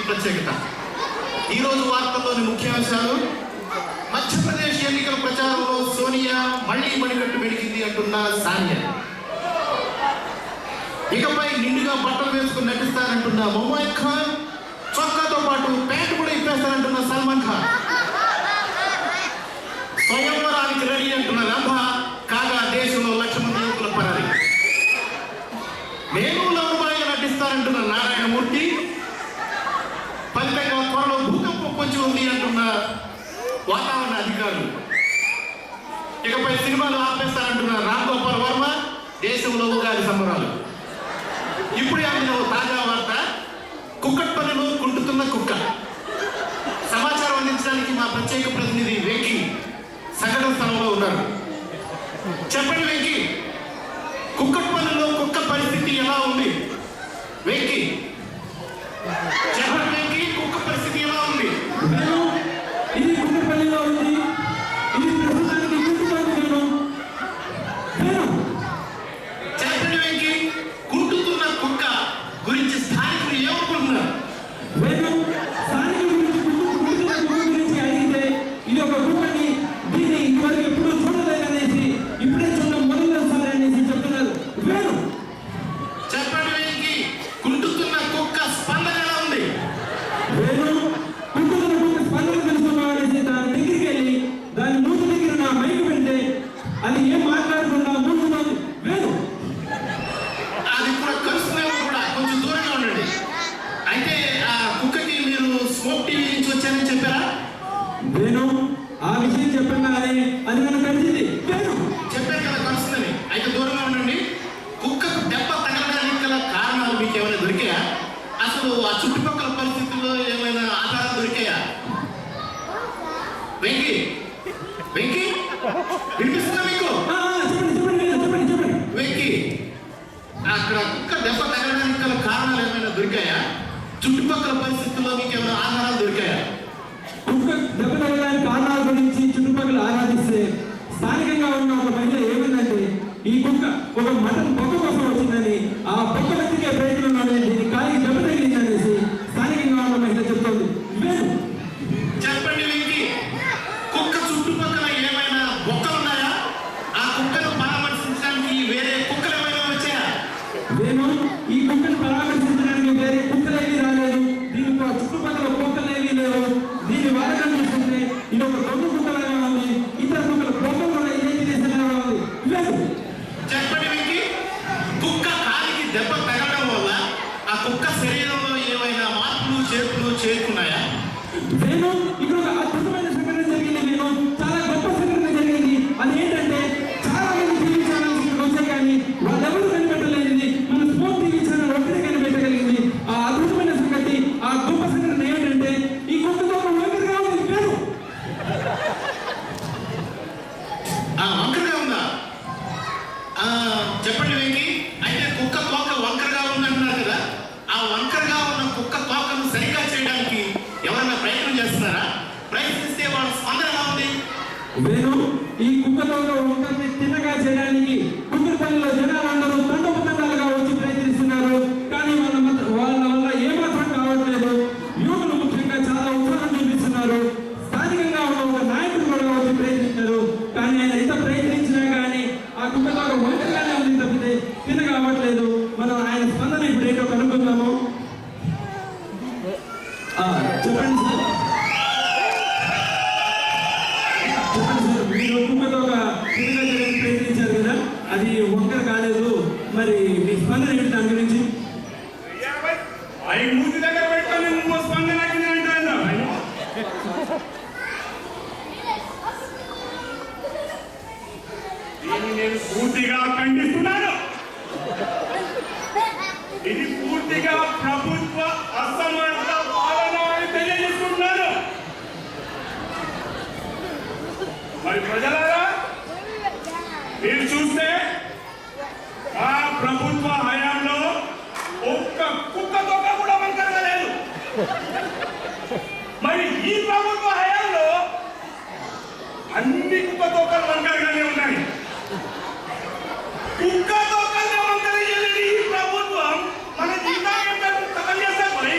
ప్రత్యేకత. ఈరోజు వార్తల్లోని ముఖ్యాంశాలు: మధ్యప్రదేశ్ ఎన్నికల ప్రచారంలో సోనియా మళ్లీ మణికట్టు మెడికింది అంటున్న సానియా, ఇకపై నిండుగా బట్టలు వేసుకుని నటిస్తారంటున్న మొహమ్మద్ ఖాన్, చొక్కాతో పాటు ప్యాంటు కూడా ఇప్పేస్తారంటున్న సల్మాన్ ఖాన్, స్వయంవరానికి రెడీ అంటున్న రంభ, కాగా దేశంలో 1,00,000 మంది యువకుల పరారి, నేను లవరుబాయిగా నటిస్తారంటున్న నారాయణమూర్తి, ఫలితంగా త్వరలో భూకంపం పొంచి ఉంది అంటున్న వాతావరణ అధికారులు, ఇకపై సినిమాలు ఆపేస్తారంటున్న రామ్ గోపాల్ వర్మ, దేశంలో ఉగాది సంబరాలు. ఇప్పుడే అందిన తాజా వార్త: కుక్కట్పల్లిలో కుంటుతున్న కుక్క. సమాచారం అందించడానికి మా ప్రత్యేక ప్రతినిధి వెంకీ సంఘటన స్థలంలో ఉన్నారు. చెప్పండి వెంకీ, కుక్కట్పల్లిలో కుక్క పరిస్థితి ఎలా ఉంది? వెంకీ చెప్పండి వెంకీ, కుక్క పరిస్థితి ఎలా ఉంది? ఇది కుక్కట్పల్లిలో ఉంది. ఇది ప్రస్తుతానికి చెప్పండి వెంకీ, కుంటుతున్న కుక్క గురించి స్థానికులు ఏమనుకుంటున్నారు? గురించి అడిగితే ఇది ఒక కుక్కని, దీన్ని ఇదివరకు ఎప్పుడూ చూడలేదనేసి, ఇప్పుడే చూడడం మొదలుసారనేసి చెప్తున్నారు. చెప్పండి వెంకీ, కుంటుతున్న కుక్క స్పందన ఎలా ఉంది? కుంటుతున్న కుక్క స్పందన తెలుసుకున్నామనేసి దాని దగ్గరికి వెళ్ళి దాని మూత దగ్గర నా మైకు పెడితే అది ఏం మాట్లాడకుండా మూసుకున్నాను. అది కూడా కలుస్తున్నామో కూడా కొంచెం దూరంగా ఉండండి. అయితే ఆ కుక్కకి మీరు స్మోక్ టీవీ నుంచి వచ్చారని చెప్పారా? ఆ విషయం చెప్పగానే అది నన్ను కలిసింది. చెప్పారు కదా కలుస్తుందని. అయితే దూరంగా ఉండండి. కుక్కకు దెబ్బ తగలడానికి గల కారణాలు మీకు ఏమైనా దొరికాయా? అసలు ఆ చుట్టుపక్కల పరిస్థితుల్లో ఏమైనా ఆధారాలు దొరికాయా? వెంకీ వెంకీ వినిపిస్తుందా మీకు? చెప్పండి. వెంకీ, అక్కడ కుక్క దెబ్బ తగలడానికి గల కారణాలు ఏమైనా దొరికాయా? చుట్టుపక్కల పరిస్థితుల్లో మీకు ఏమైనా ఆధారాలు దొరికాయా? కుక్క దెబ్బ తగలడానికి కారణాల గురించి చుట్టుపక్కల ఆరాధిస్తే స్థానికంగా ఉన్న ఒక మహిళ ఏమైందంటే, ఈ కుక్క ఒక మటన్ బొక్క కోసం వచ్చిందని, ఆ బొక్క వెతికే ప్రయత్నంలోనే దీని కాలికి దెబ్బ తగిలిందనేసి స్థానికంగా ఉన్న మహిళ చెప్తోంది. చెప్పండి వెంకీ, కుక్క చుట్టుపక్కల ఏమైనా బొక్కలు ఉన్నాయా? ఆ కుక్కను పరామర్శించడానికి వేరే కుక్కలు ఏమైనా వచ్చాయా? ఈ కుక్కను పరామర్శించడానికి వేరే కుక్కలేవి రాలేదు. దీనికి చుట్టుపక్కల కుక్కలేవి లేవు. దీని వాడకం చూస్తుంటే ఇది ఒక దొంగ కుక్కలాగా ఉంది. ఇతర కుక్కల బొక్కలు కూడా ఏమి చేసేలా ఉంది. చెప్పండి వెంకీ, కుక్క కాలికి దెబ్బ తగలడం వల్ల ఆ కుక్క శరీరంలో ఏమైనా మార్పులు చేర్పులు చేరుకున్నాయా? ఇక్కడ ఒక అద్భుతమైన సంఘటన జరిగింది. చాలా గొప్ప సంఘటన జరిగింది. అదేంటంటే, చాలా మంది టీవీ ఛానల్స్ ఇక్కడ వచ్చాయి, కానీ వాళ్ళెవరూ కనిపెట్టలేనిది మన స్పోర్ట్ టీవీ ఛానల్ ఒక్కడే కనిపెట్టగలిగింది. ఆ అద్భుతమైన సంగతి, ఆ గొప్ప సంఘటన ఏంటంటే, ఈ కుక్కతో వంకరగా ఉంది. వంకరగా ఉందా? చెప్పండి వెంకీ, అయితే కుక్క తోక వంకరగా ఉందంటున్నారు కదా, ఆ వంకరగా ఉన్న కుక్క తోకను సరిగా చేయడానికి ఎవరైనా ప్రయత్నం చేస్తున్నారా? ప్రయత్నిస్తే వాళ్ళ స్పందన ఎలా ఉంది? ఈ కుక్కతో వంకరని తిన్నగా చేయడానికి కుక్కలపల్లిలో జనాలందరూ తండోపతండాలుగా వచ్చి ప్రయత్నిస్తున్నారు. కానీ వాళ్ళ వల్ల ఏమాత్రం కావట్లేదు. యువకులు ముఖ్యంగా చాలా ఉత్సాహం చూపిస్తున్నారు. స్థానికంగా ఉన్న ఒక నాయకుడు కూడా వచ్చి ప్రయత్నించారు. కానీ ఆయన ఎంత ప్రయత్నించినా కానీ ఆ కుక్కతో వంకరగానే ఉంది తప్పితే తిన్న కావట్లేదు. మనం ఆయన స్పందన ఇప్పుడు ఏంటో కనుక్కుందాము. చెప్పండి సార్. మీరు కుక్కతో తిన్నగా చేయడానికి ప్రయత్నించారు కదా, అది వంకర కాలేదు. మరి మీ స్పందన ఏంటి దాని గురించి? మూతి దగ్గర పెట్టుకొని స్పందన అంటాను. దీన్ని నేను పూర్తిగా ఖండిస్తున్నాను. ఇది పూర్తిగా ప్రభుత్వ అసమర్థ పాలన అని తెలియజేస్తున్నాను. మరి ప్రజలారా, మీరు చూస్తే ఆ ప్రభుత్వ హయాంలో ఒక్క కుక్క తోక కూడా వంకరగా లేదు. మరి ఈ ప్రభుత్వ హయాంలో అన్ని కుక్క తోకలు వంకరగానే ఉన్నాయి. కుక్క తోకల్ని వంకర చేయలేని ఈ ప్రభుత్వం మన జీవితాన్ని ఎంత చేస్తారు?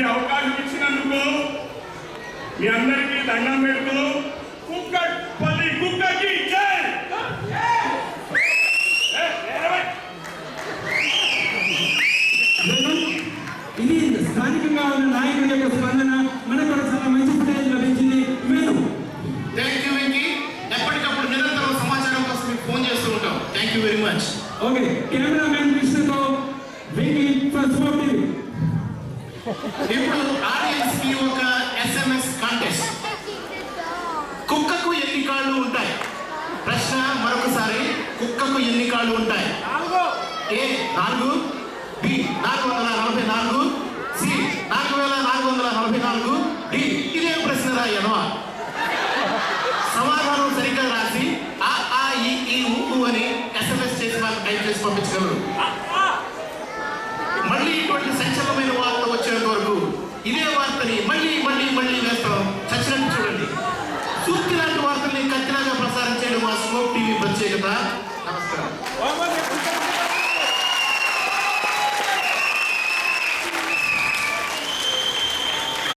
ఈ అవకాశం ఇచ్చినందుకు మీ అందరికీ దండం పెడుతూ కుక్కపల్లి కుక్కకి జై. ఇది స్థానికంగా ఉన్న నాయకుడి యొక్క స్పందన. మనకు కూడా చాలా మంచి ఫుటేజ్ లభించింది. మేము థ్యాంక్ యూ వెంకీ. ఎప్పటికప్పుడు నిరంతరం సమాచారం కోసం మీకు ఫోన్ చేస్తూ ఉంటాం. Thank you very much. Okay, cameraman కృష్ణతో వెంకీ ఫర్ స్పోర్ట్ టీవీ. ఇప్పుడు ఆడియన్స్ కి ఒక ఎస్ఎంఎస్ కాంటెస్ట్. కుక్కకు ఎన్ని కాళ్ళు ఉంటాయి? ప్రశ్న మరొకసారి, కుక్కకు ఎన్ని కాళ్ళు ఉంటాయి? ఏ 4, బి 444, సి 4444, డి ఇదే ప్రశ్న రాయను. సమాధానం సరిగ్గా రాసి ఆ ఈ ఊ అని ఎస్ఎంఎస్ చేసి నాకు టైప్ చేసి పంపించగలరు. మళ్ళీ ఇటువంటి సంచలనమైన వార్త వచ్చేంత వరకు ఇదే వార్తని మళ్ళీ మళ్ళీ మళ్ళీ వేస్తాం. చచ్చినట్టు చూడండి. సూక్తి లాంటి వార్తల్ని కత్తిలాగా ప్రసారం చేయడం మా స్మోక్ టీవీ ప్రత్యేకత. నమస్కారం.